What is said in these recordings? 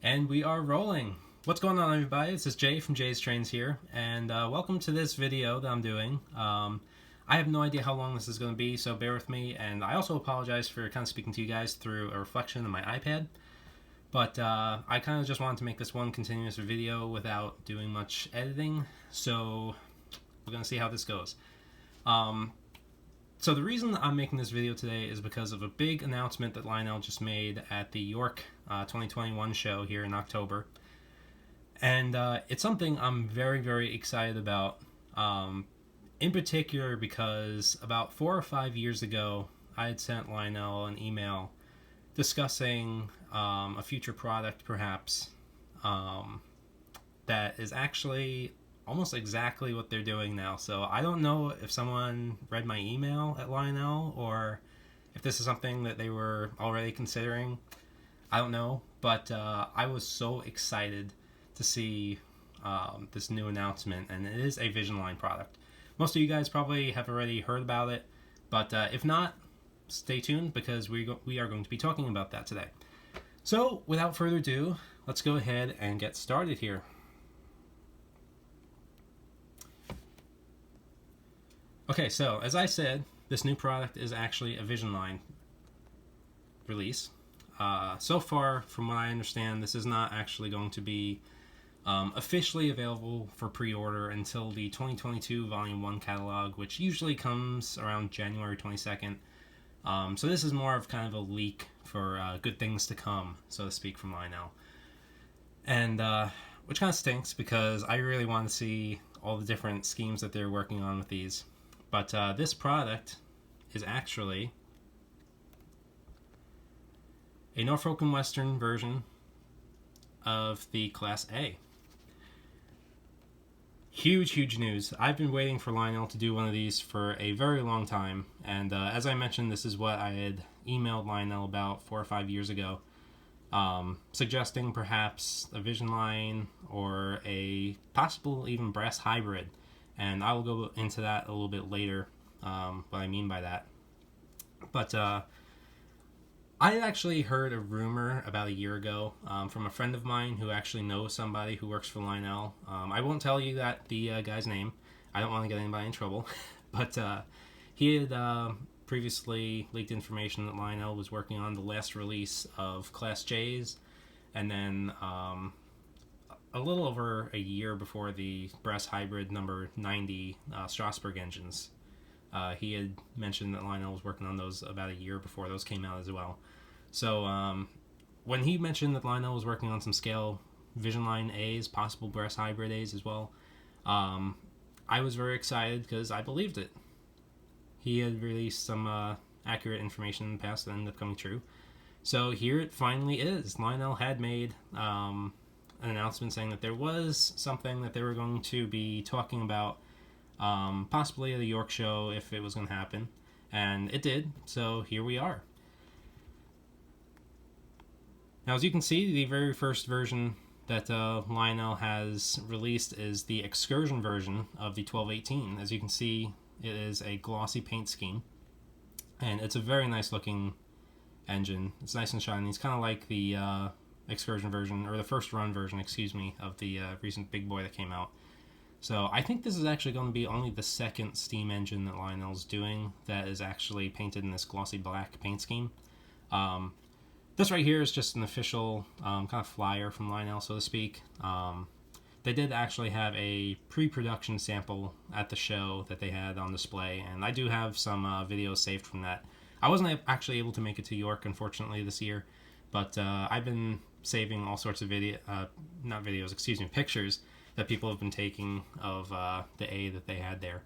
And we are rolling. What's going on, everybody? This is Jay from Jay's Trains here, and welcome to this video that I'm doing. I have no idea how long this is going to be, so bear with me, and I also apologize for kind of speaking to you guys through a reflection of my iPad, but I kind of just wanted to make this one continuous video without doing much editing, so we're going to see how this goes. So the reason I'm making this video today is because of a big announcement that Lionel just made at the York 2021 show here in October. And it's something I'm very, very excited about, in particular because about 4 or 5 years ago, I had sent Lionel an email discussing a future product, perhaps, that is actually almost exactly what they're doing now. So I don't know if someone read my email at Lionel or if this is something that they were already considering. I don't know, but I was so excited to see this new announcement, and it is a Vision Line product. Most of you guys probably have already heard about it, but if not, stay tuned because we are going to be talking about that today. So without further ado, let's go ahead and get started here. Okay, so as I said, this new product is actually a Vision Line release. So far, from what I understand, this is not actually going to be officially available for pre-order until the 2022 Volume 1 catalog, which usually comes around January 22nd. So this is more of kind of a leak for good things to come, so to speak, from Lionel. And which kind of stinks because I really want to see all the different schemes that they're working on with these. But this product is actually a Norfolk and Western version of the Class A. Huge news. I've been waiting for Lionel to do one of these for a very long time, and as I mentioned, this is what I had emailed Lionel about 4 or 5 years ago, suggesting perhaps a Vision Line or a possible even brass hybrid. And I will go into that a little bit later, what I mean by that. But I had actually heard a rumor about a year ago from a friend of mine who actually knows somebody who works for Lionel. I won't tell you the guy's name. I don't want to get anybody in trouble. But he had previously leaked information that Lionel was working on the last release of Class J's, and then a little over a year before the brass hybrid number 90 Strasbourg engines. He had mentioned that Lionel was working on those about a year before those came out as well. So when he mentioned that Lionel was working on some scale Vision Line A's, possible brass hybrid A's as well, I was very excited because I believed it. He had released some accurate information in the past that ended up coming true. So here it finally is. Lionel had made an announcement saying that there was something that they were going to be talking about, possibly at the York show if it was going to happen, and it did, so here we are. Now, as you can see, the very first version that Lionel has released is the Excursion version of the 1218. As you can see, it is a glossy paint scheme, and it's a very nice looking engine. It's nice and shiny. It's kind of like the Excursion version, or the first run version, excuse me, of the recent big boy that came out. So I think this is actually going to be only the second steam engine that Lionel's doing that is actually painted in this glossy black paint scheme. This right here is just an official kind of flyer from Lionel, so to speak. They did actually have a pre-production sample at the show that they had on display, and I do have some videos saved from that. I wasn't actually able to make it to York, unfortunately, this year, but I've been saving all sorts of pictures that people have been taking of the A that they had there.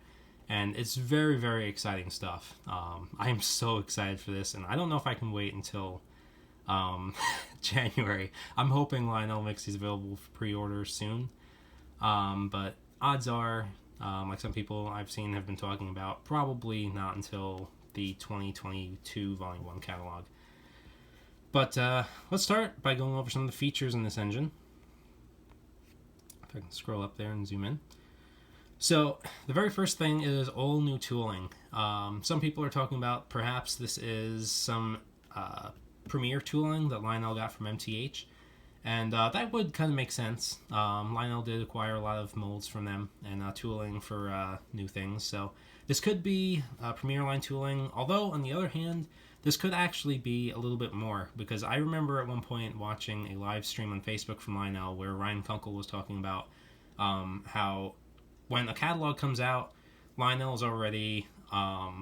And it's very, very exciting stuff. I am so excited for this, and I don't know if I can wait until January. I'm hoping Lionel makes these available for pre-order soon. But odds are, like some people I've seen have been talking about, probably not until the 2022 Volume 1 catalog. But let's start by going over some of the features in this engine. If I can scroll up there and zoom in. So the very first thing is all new tooling. Some people are talking about perhaps this is some Premier tooling that Lionel got from MTH. And that would kind of make sense. Lionel did acquire a lot of molds from them and tooling for new things. So this could be Premier line tooling. Although, on the other hand, this could actually be a little bit more. Because I remember at one point watching a live stream on Facebook from Lionel where Ryan Kunkel was talking about how when a catalog comes out, Lionel is already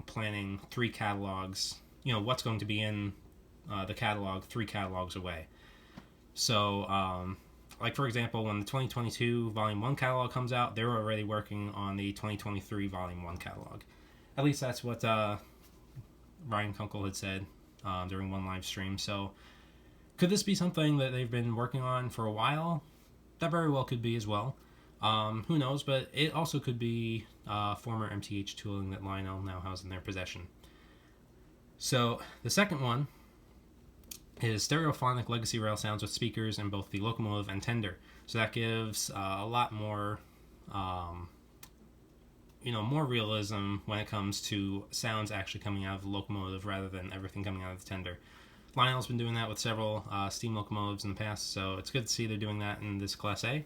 planning 3 catalogs. You know, what's going to be in the catalog 3 catalogs away. So, like for example, when the 2022 Volume 1 catalog comes out, they're already working on the 2023 Volume 1 catalog. At least that's what Ryan Kunkel had said during one live stream. So, could this be something that they've been working on for a while? That very well could be as well. Who knows, but it also could be former MTH tooling that Lionel now has in their possession. So, the second one is Stereophonic legacy rail sounds with speakers in both the locomotive and tender. So that gives a lot more, more realism when it comes to sounds actually coming out of the locomotive rather than everything coming out of the tender. Lionel's been doing that with several steam locomotives in the past, so it's good to see they're doing that in this Class A.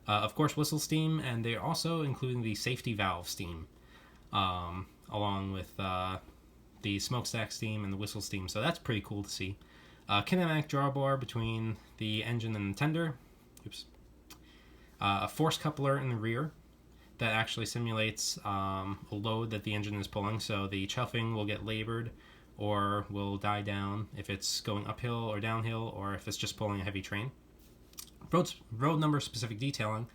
Of course, whistle steam, and they're also including the safety valve steam, along with the smokestack steam and the whistle steam, so that's pretty cool to see. Kinematic drawbar between the engine and the tender. A force coupler in the rear that actually simulates a load that the engine is pulling, so the chuffing will get labored or will die down if it's going uphill or downhill, or if it's just pulling a heavy train. Road number specific detailing.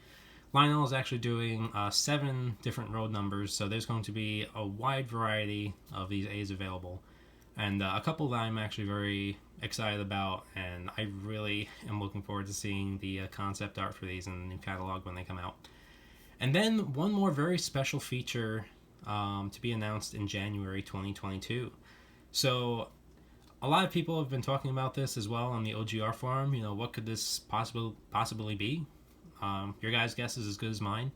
Lionel is actually doing 7 different road numbers, so there's going to be a wide variety of these A's available. And a couple that I'm actually very excited about, and I really am looking forward to seeing the concept art for these in the new catalog when they come out. And then one more very special feature to be announced in January 2022. So a lot of people have been talking about this as well on the OGR forum. You know, what could this possibly be? Your guys' guess is as good as mine.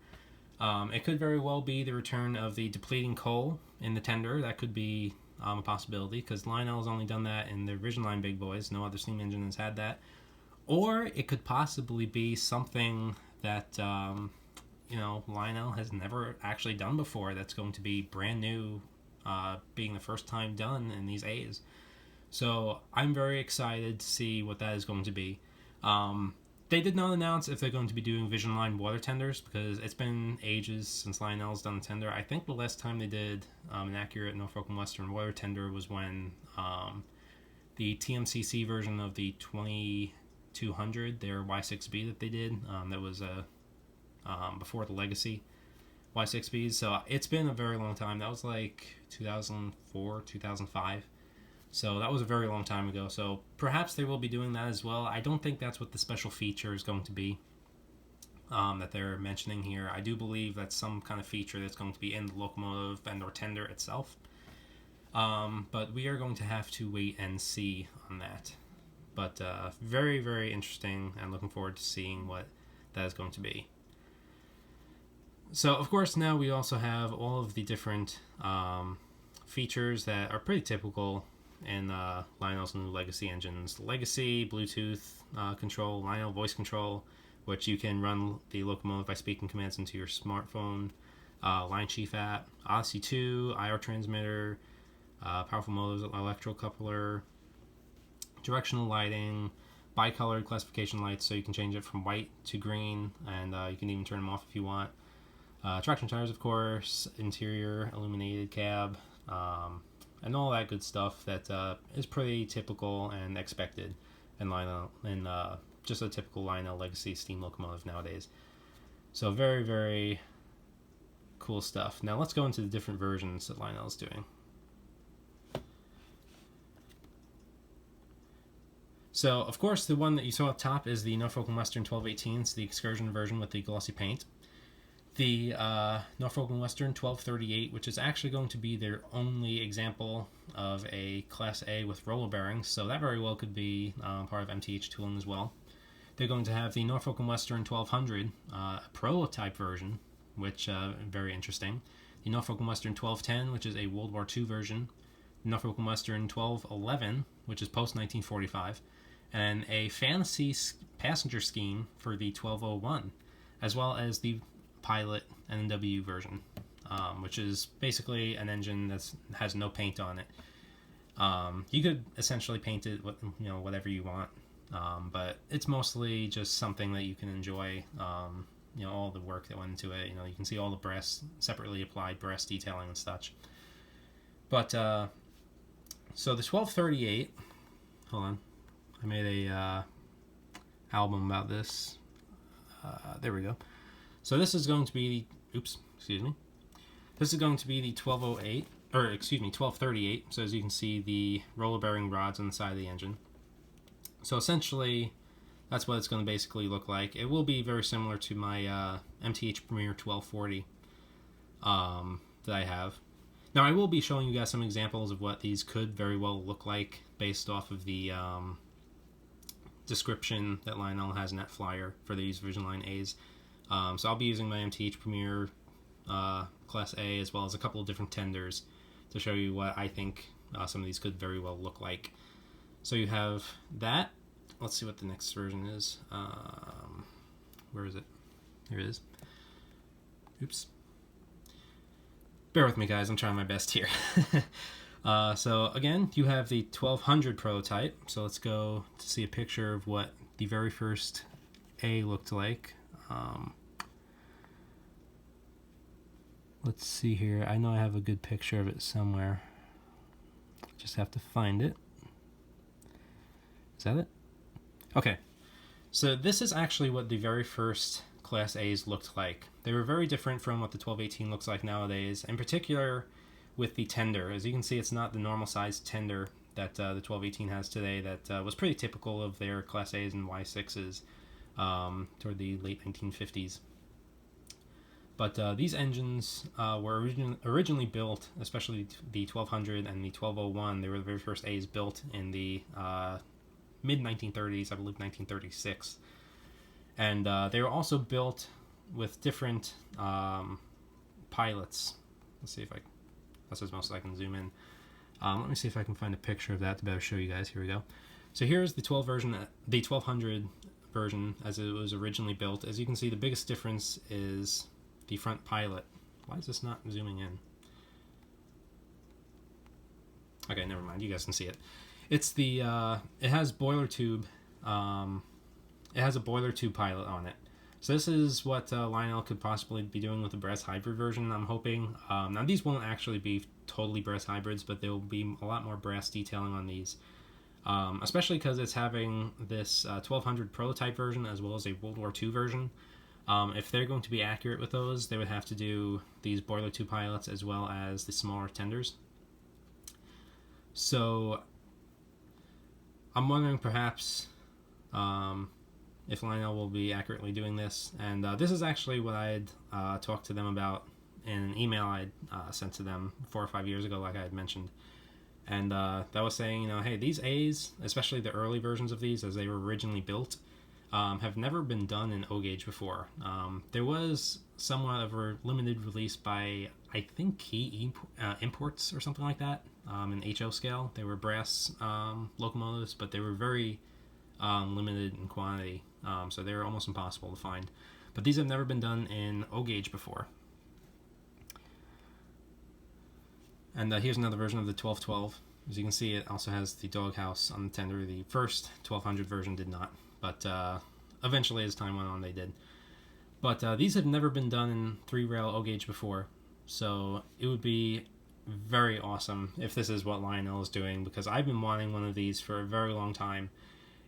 It could very well be the return of the depleting coal in the tender. That could be a possibility, because Lionel's only done that in the original line Big Boys. No other steam engine has had that. Or it could possibly be something that Lionel has never actually done before. That's going to be brand new, being the first time done in these A's. So I'm very excited to see what that is going to be. They did not announce if they're going to be doing Vision Line water tenders, because it's been ages since Lionel's done a tender. I think the last time they did an accurate Norfolk and Western water tender was when the TMCC version of the 2200, their Y6B that they did, that was before the Legacy Y6Bs. So it's been a very long time. That was like 2004, 2005. So that was a very long time ago. So perhaps they will be doing that as well. I don't think that's what the special feature is going to be that they're mentioning here. I do believe that's some kind of feature that's going to be in the locomotive and or tender itself. But we are going to have to wait and see on that. But very, very interesting, and looking forward to seeing what that is going to be. So, of course, now we also have all of the different features that are pretty typical in Lionel's new Legacy engines. Legacy, Bluetooth control, Lionel voice control, which you can run the locomotive by speaking commands into your smartphone, Line Chief app, Odyssey 2, IR transmitter, powerful motives, electrocoupler, directional lighting, bicolored classification lights, so you can change it from white to green, and you can even turn them off if you want. Traction tires, of course, interior illuminated cab, and all that good stuff that is pretty typical and expected in Lionel, in just a typical Lionel Legacy steam locomotive nowadays. So very, very cool stuff. Now let's go into the different versions that Lionel is doing. So, of course, the one that you saw up top is the Norfolk and Western 1218s, the Excursion version with the glossy paint. The Norfolk and Western 1238, which is actually going to be their only example of a Class A with roller bearings, so that very well could be part of MTH tooling as well. They're going to have the Norfolk and Western 1200, a prototype version, which very interesting. The Norfolk and Western 1210, which is a World War II version. Norfolk and Western 1211, which is post-1945. And a fantasy passenger scheme for the 1201, as well as the pilot NW version, which is basically an engine that has no paint on it. You could essentially paint it, whatever you want, but it's mostly just something that you can enjoy. All the work that went into it. You can see all the brass, separately applied brass detailing and such. But so the 1238. Hold on, I made a album about this. There we go. So this is going to be This is going to be the 1208, or excuse me, 1238. So as you can see, the roller bearing rods on the side of the engine. So essentially, that's what it's going to basically look like. It will be very similar to my MTH Premier 1240 that I have. Now, I will be showing you guys some examples of what these could very well look like based off of the description that Lionel has in that flyer for these Vision Line A's. So I'll be using my MTH Premier Class A as well as a couple of different tenders to show you what I think some of these could very well look like. So you have that. Let's see what the next version is. Where is it? Here it is. Oops. Bear with me, guys. I'm trying my best here. So again, you have the 1200 prototype. So let's go to see a picture of what the very first A looked like. Let's see here. I know I have a good picture of it somewhere. Just have to find it. Is that it? Okay. So this is actually what the very first Class A's looked like. They were very different from what the 1218 looks like nowadays, in particular with the tender. As you can see, it's not the normal size tender that the 1218 has today that was pretty typical of their Class A's and Y6s toward the late 1950s. But these engines were originally built, especially the 1200 and the 1201. They were the very first A's built in the mid-1930s, I believe 1936. And they were also built with different pilots. Let's see if that's as most I can zoom in. Let me see if I can find a picture of that to better show you guys. Here we go. So here's the 1200 version as it was originally built. As you can see, the biggest difference is the front pilot. Why is this not zooming in? Okay, never mind. You guys can see it. It's the it has boiler tube. It has a boiler tube pilot on it. So this is what Lionel could possibly be doing with the brass hybrid version, I'm hoping. Now these won't actually be totally brass hybrids, but there will be a lot more brass detailing on these. Especially because it's having this 1200 prototype version as well as a World War II version. If they're going to be accurate with those, they would have to do these boiler tube pilots as well as the smaller tenders. So I'm wondering perhaps if Lionel will be accurately doing this. And this is actually what I had talked to them about in an email I had sent to them 4 or 5 years ago, like I had mentioned. And that was saying, hey, these A's, especially the early versions of these as they were originally built, have never been done in O-gauge before. There was somewhat of a limited release by, I think, Key Imports or something like that, in HO scale. They were brass locomotives, but they were very limited in quantity, so they were almost impossible to find. But these have never been done in O-gauge before. And here's another version of the 1212. As you can see, it also has the doghouse on the tender. The first 1200 version did not, but eventually as time went on they did. But these have never been done in 3-rail O-gauge before, so it would be very awesome if this is what Lionel is doing, because I've been wanting one of these for a very long time.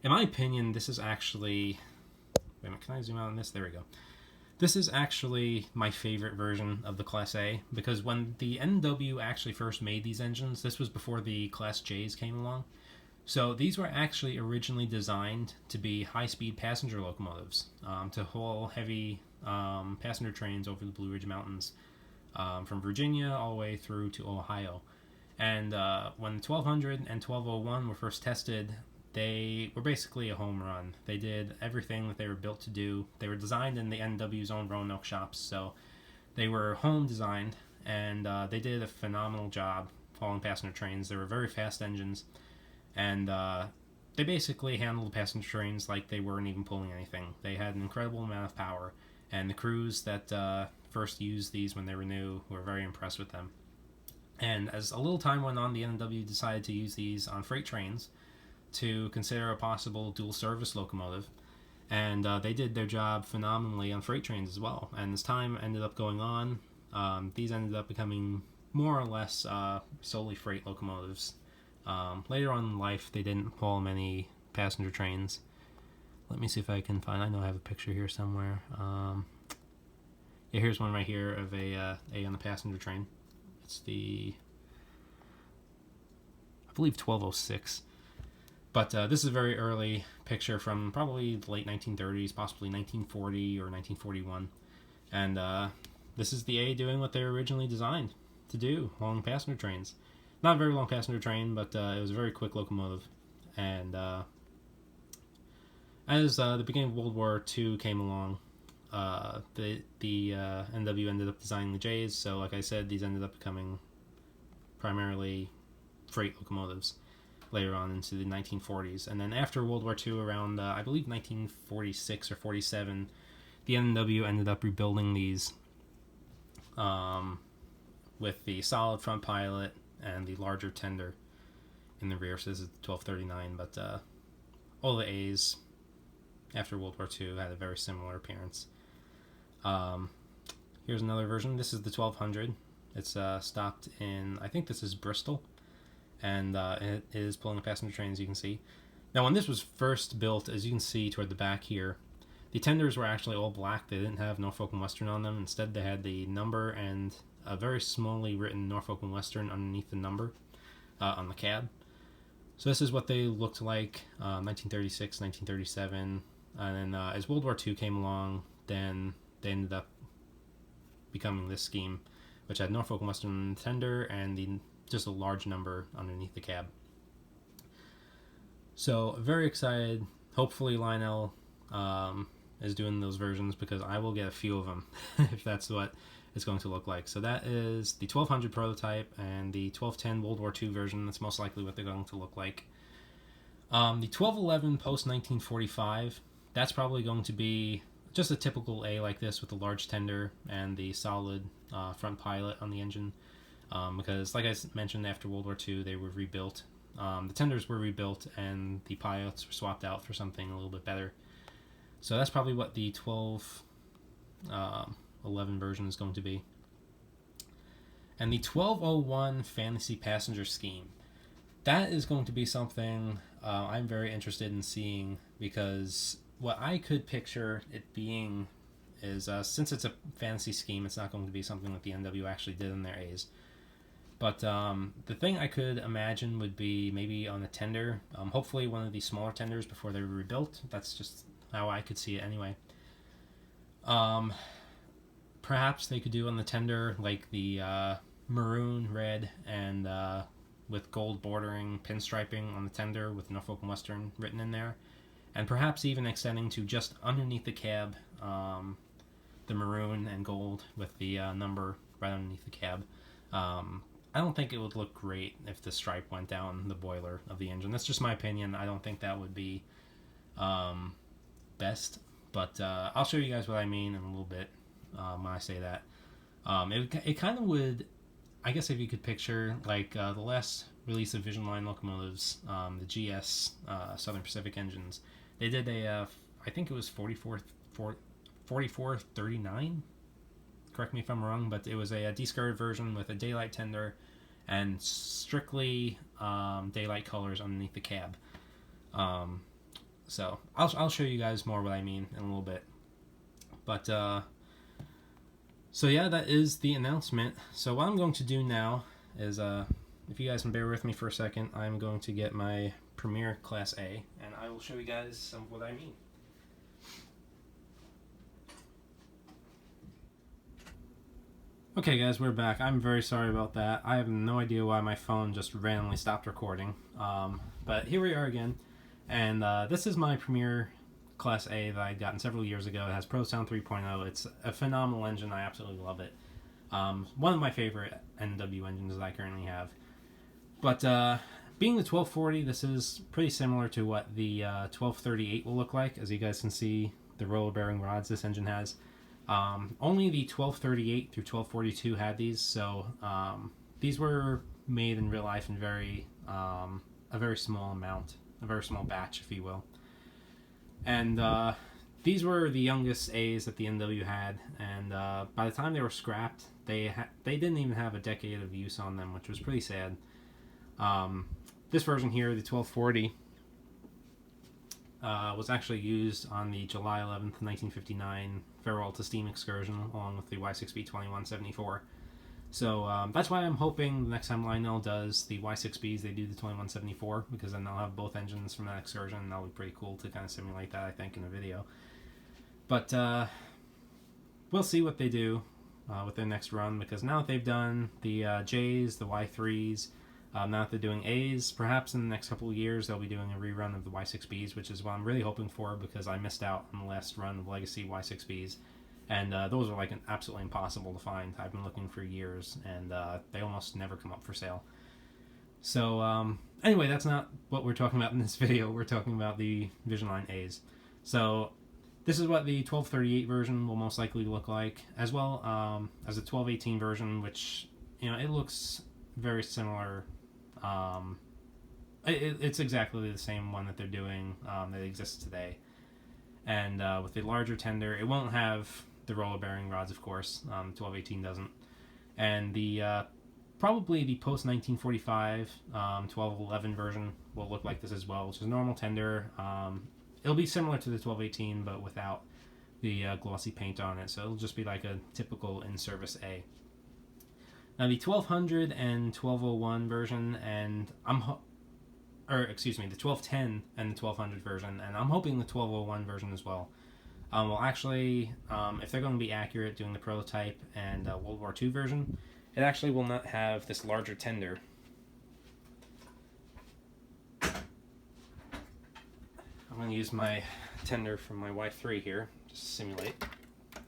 In my opinion, this is actually... Wait a minute, can I zoom out on this? There we go. This is actually my favorite version of the Class A, because when the NW actually first made these engines, this was before the Class J's came along. So these were actually originally designed to be high-speed passenger locomotives, to haul heavy passenger trains over the Blue Ridge Mountains from Virginia all the way through to Ohio. And when 1200 and 1201 were first tested, they were basically a home run. They did everything that they were built to do. They were designed in the NW's own Roanoke shops, so they were home designed, and they did a phenomenal job hauling passenger trains. They were very fast engines, and they basically handled the passenger trains like they weren't even pulling anything. They had an incredible amount of power, and the crews that first used these when they were new were very impressed with them. And as a little time went on, the NW decided to use these on freight trains to consider a possible dual service locomotive. And they did their job phenomenally on freight trains as well. And as time ended up going on, these ended up becoming more or less solely freight locomotives. Later on in life, they didn't haul many passenger trains. Let me see if I can find. I know I have a picture here somewhere. Yeah, here's one right here of a on the passenger train. It's the, I believe, 1206. But this is a very early picture from probably the late 1930s, possibly 1940 or 1941. And this is the A doing what they were originally designed to do, long passenger trains. Not a very long passenger train, but it was a very quick locomotive. And as the beginning of World War II came along, the NW ended up designing the J's. So, like I said, these ended up becoming primarily freight locomotives later on into the 1940s. And then after World War II, around, I believe, 1946 or 47, the NW ended up rebuilding these with the solid front pilot and the larger tender in the rear. So this is 1239, but all the A's after World War II had a very similar appearance. Here's another version. This is the 1200. It's stopped in, I think this is Bristol, and it is pulling a passenger train, as you can see. Now, when this was first built, as you can see toward the back here, the tenders were actually all black. They didn't have Norfolk and Western on them. Instead, they had the number and a very smallly written Norfolk and Western underneath the number on the cab. So this is what they looked like 1936, 1937. And then as World War II came along, then they ended up becoming this scheme, which had Norfolk and Western tender and just a large number underneath the cab. So very excited. Hopefully Lionel is doing those versions, because I will get a few of them if that's what it's going to look like. So that is the 1200 prototype and the 1210 World War II version. That's most likely what they're going to look like. The 1211 post 1945, that's probably going to be just a typical A like this with the large tender and the solid front pilot on the engine. Because, like I mentioned, after World War II, they were rebuilt. The tenders were rebuilt and the pilots were swapped out for something a little bit better. So that's probably what the 1211 version is going to be. And the 1201 Fantasy Passenger Scheme, that is going to be something I'm very interested in seeing, because what I could picture it being is, since it's a fantasy scheme, it's not going to be something that the NW actually did in their A's. But the thing I could imagine would be maybe on a tender, hopefully one of the smaller tenders before they were rebuilt. That's just how I could see it anyway. Perhaps they could do on the tender like the maroon, red, and with gold bordering, pinstriping on the tender with Norfolk and Western written in there. And perhaps even extending to just underneath the cab, the maroon and gold with the number right underneath the cab. I don't think it would look great if the stripe went down the boiler of the engine. That's just my opinion. I don't think that would be best. But I'll show you guys what I mean in a little bit when I say that. It kind of would, I guess if you could picture, like the last release of Vision Line locomotives, the GS Southern Pacific engines. They did a, I think it was 4439. Correct me if I'm wrong, but it was a de-skirted version with a daylight tender and strictly daylight colors underneath the cab. So I'll show you guys more what I mean in a little bit. But so yeah, that is the announcement. So what I'm going to do now is, if you guys can bear with me for a second, I'm going to get my Premier Class A, and I will show you guys some of what I mean. Okay guys, we're back. I'm very sorry about that. I have no idea why my phone just randomly stopped recording. But here we are again. And this is my Premier Class A that I had gotten several years ago. It has Prosound 3.0. It's a phenomenal engine. I absolutely love it. One of my favorite NW engines that I currently have. But being the 1240, this is pretty similar to what the 1238 will look like. As you guys can see, the roller bearing rods this engine has. Only the 1238 through 1242 had these, so these were made in real life in a very small amount, a very small batch, if you will. And these were the youngest A's that the NW had, and by the time they were scrapped, they didn't even have a decade of use on them, which was pretty sad. This version here, the 1240, was actually used on the July 11th, 1959 farewell to steam excursion, along with the Y6B 2174. So that's why I'm hoping the next time Lionel does the Y6Bs, they do the 2174, because then they'll have both engines from that excursion, and that'll be pretty cool to kind of simulate that, I think, in a video. But we'll see what they do with their next run, because now that they've done the J's, the Y3s, now that they're doing A's, perhaps in the next couple of years they'll be doing a rerun of the Y6Bs, which is what I'm really hoping for, because I missed out on the last run of Legacy Y6Bs, and those are like absolutely impossible to find. I've been looking for years, and they almost never come up for sale. So anyway, that's not what we're talking about in this video. We're talking about the Vision Line A's. So this is what the 1238 version will most likely look like, as well as the 1218 version, which, you know, it looks very similar. It's exactly the same one that they're doing that exists today, and with the larger tender, it won't have the roller bearing rods, of course. 1218 doesn't, and the probably the post 1945 1211 version will look like this as well, which is a normal tender. It'll be similar to the 1218, but without the glossy paint on it, so it'll just be like a typical in-service A. Now the 1200 and 1201 version, and the 1210 and the 1200 version, and I'm hoping the 1201 version as well, will actually, if they're going to be accurate doing the prototype and World War II version, it actually will not have this larger tender. I'm going to use my tender from my Y3 here, just to simulate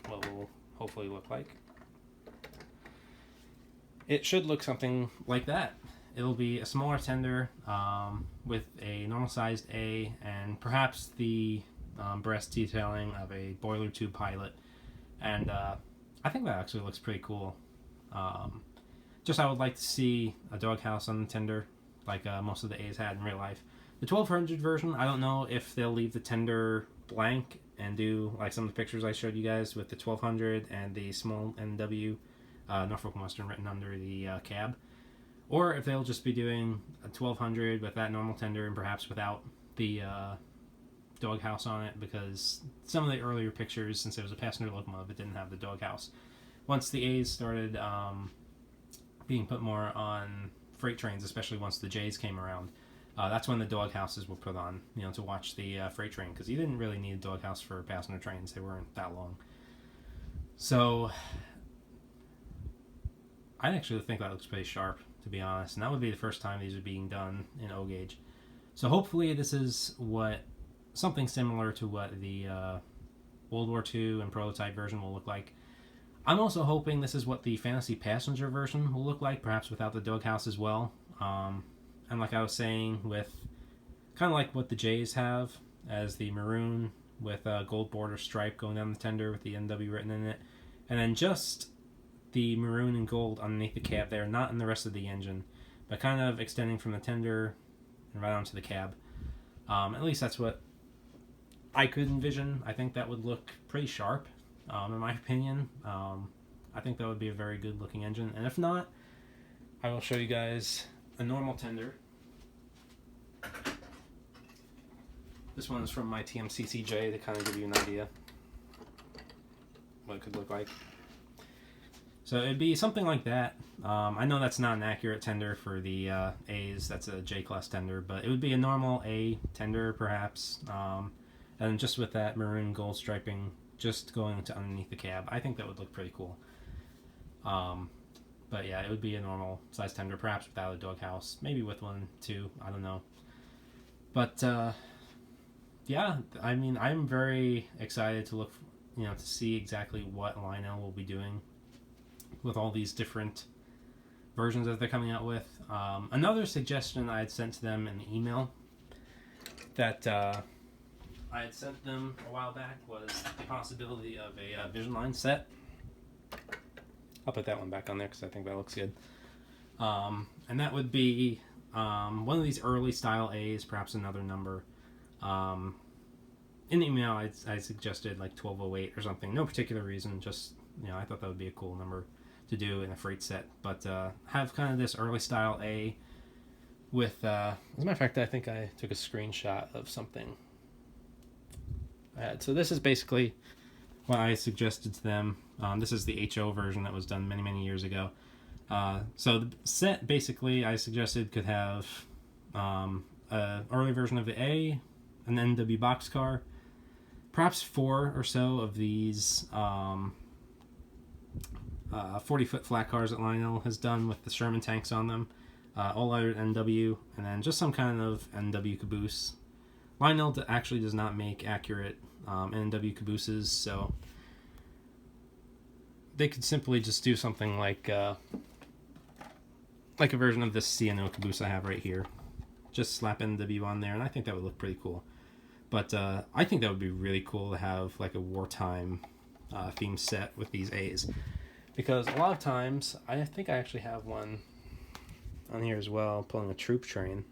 what it will hopefully look like. It should look something like that. It'll be a smaller tender with a normal-sized A and perhaps the breast detailing of a boiler tube pilot. And I think that actually looks pretty cool. Just I would like to see a doghouse on the tender, like most of the A's had in real life. The 1200 version, I don't know if they'll leave the tender blank and do like some of the pictures I showed you guys with the 1200 and the small NW Norfolk and Western written under the cab, or if they'll just be doing a 1200 with that normal tender and perhaps without the doghouse on it, because some of the earlier pictures, since it was a passenger locomotive, it didn't have the doghouse. Once the A's started being put more on freight trains, especially once the J's came around, that's when the doghouses were put on, you know, to watch the freight train, because you didn't really need a doghouse for passenger trains. They weren't that long. So I actually think that looks pretty sharp, to be honest, and that would be the first time these are being done in O gauge. So hopefully this is something similar to what the World War II and prototype version will look like. I'm also hoping this is what the Fantasy Passenger version will look like, perhaps without the doghouse as well. And like I was saying, with kind of like what the J's have, as the maroon with a gold border stripe going down the tender with the NW written in it, and then just the maroon and gold underneath the cab there, not in the rest of the engine, but kind of extending from the tender and right onto the cab. At least that's what I could envision. I think that would look pretty sharp, in my opinion. I think that would be a very good looking engine, and if not, I will show you guys a normal tender. This one is from my TMCCJ to kind of give you an idea what it could look like. So it'd be something like that. I know that's not an accurate tender for the A's, that's a J-class tender, but it would be a normal A tender perhaps, and just with that maroon gold striping just going to underneath the cab. I think that would look pretty cool. But yeah, it would be a normal size tender, perhaps without a doghouse, maybe with one too, I don't know. But yeah, I mean, I'm very excited to look, to see exactly what Lionel will be doing with all these different versions that they're coming out with. Another suggestion I had sent to them in the email that I had sent them a while back was the possibility of a Vision Line set. I'll put that one back on there because I think that looks good. And that would be one of these early style A's, perhaps another number. In the email, I suggested like 1208 or something. No particular reason, just, I thought that would be a cool number to do in a freight set. But have kind of this early style A with, as a matter of fact, I think I took a screenshot of something I had. So this is basically what I suggested to them. This is the HO version that was done many, many years ago. So the set, basically, I suggested could have an early version of the A, an NW boxcar, perhaps 4 or so of these 40-foot flat cars that Lionel has done with the Sherman tanks on them, all out NW, and then just some kind of NW caboose. Lionel actually does not make accurate NW cabooses, so they could simply just do something like a version of this CNO caboose I have right here. Just slap NW on there, and I think that would look pretty cool. But I think that would be really cool to have like a wartime theme set with these A's. Because a lot of times, I think I actually have one on here as well, pulling a troop train.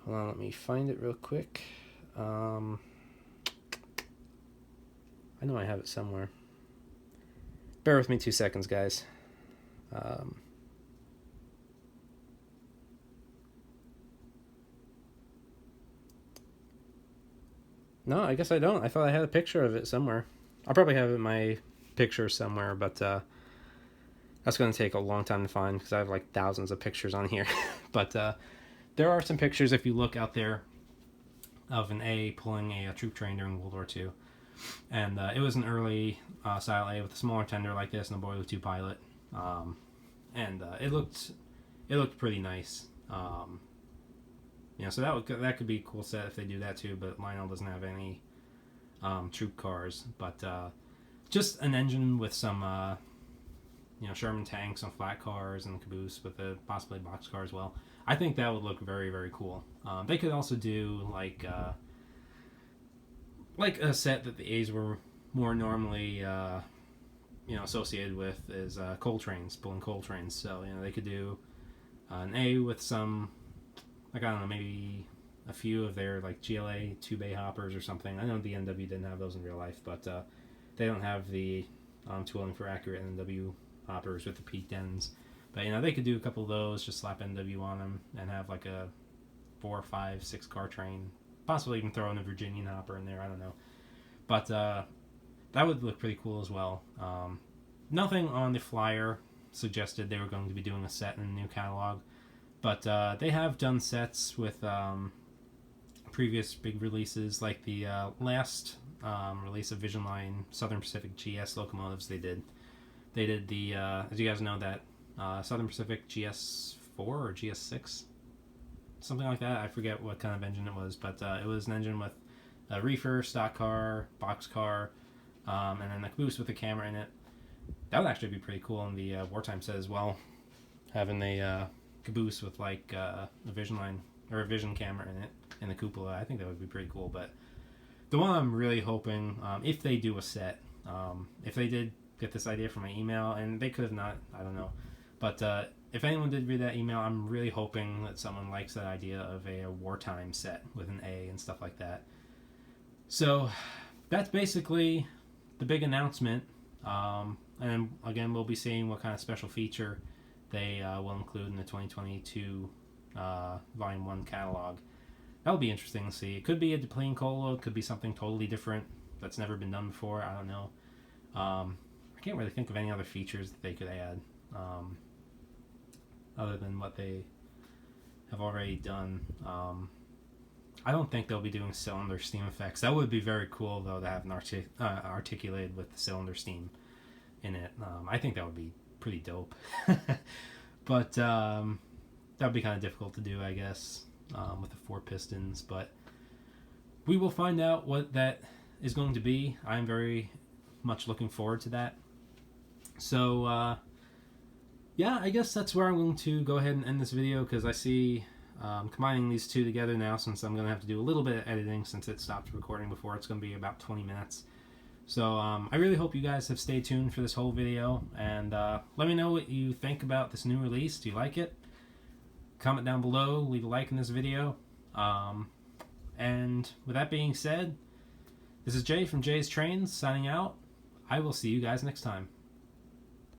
Hold on, let me find it real quick. I know I have it somewhere. Bear with me 2 seconds, guys. No, I guess I don't. I thought I had a picture of it somewhere. I'll probably have it in my picture somewhere, but that's going to take a long time to find because I have like thousands of pictures on here. But there are some pictures, if you look out there, of an A pulling a troop train during World War II. And it was an early style A with a smaller tender like this and a boiler 2 pilot. And it looked pretty nice. So that could be a cool set if they do that too, but Lionel doesn't have any troop cars. But just an engine with some Sherman tanks and flat cars and caboose with a possibly box car as well. I think that would look very, very cool. They could also do like a set that the A's were more normally associated with is coal trains, pulling coal trains. So they could do an A with some, like, I don't know, maybe a few of their like GLA 2-bay hoppers or something. I know the NW didn't have those in real life, but they don't have the tooling for accurate NW hoppers with the peaked ends. But they could do a couple of those, just slap NW on them, and have like a 4, 5, 6 car train. Possibly even throw in a Virginian hopper in there. I don't know, but that would look pretty cool as well. Nothing on the flyer suggested they were going to be doing a set in the new catalog, but they have done sets with previous big releases, like the last release of Vision Line Southern Pacific GS locomotives. They did the as you guys know, that Southern Pacific GS4 or GS6, something like that. I forget what kind of engine it was, but it was an engine with a reefer, stock car, box car, and then a caboose with a camera in it. That would actually be pretty cool in the wartime set as well, having a caboose with like a Vision Line or a Vision camera in it in the cupola. I think that would be pretty cool. But the one I'm really hoping, if they do a set, if they did get this idea from my email, and they could have not, I don't know, but if anyone did read that email, I'm really hoping that someone likes that idea of a wartime set with an A and stuff like that. So that's basically the big announcement. And again, we'll be seeing what kind of special feature they will include in the 2022 Volume 1 catalog. That'll be interesting to see. It could be a Duplain Cola, it could be something totally different that's never been done before. I don't know. I can't really think of any other features that they could add other than what they have already done. I don't think they'll be doing cylinder steam effects. That would be very cool, though, to have an articulated with the cylinder steam in it. I think that would be pretty dope. But that would be kind of difficult to do, I guess, with the 4 pistons. But we will find out what that is going to be. I'm very much looking forward to that. So yeah, I guess that's where I'm going to go ahead and end this video, because I see combining these two together now, since I'm going to have to do a little bit of editing since it stopped recording before. It's going to be about 20 minutes. So I really hope you guys have stayed tuned for this whole video, and let me know what you think about this new release. Do you like it? Comment down below, leave a like in this video. And with that being said, this is Jay from Jay's Trains signing out. I will see you guys next time.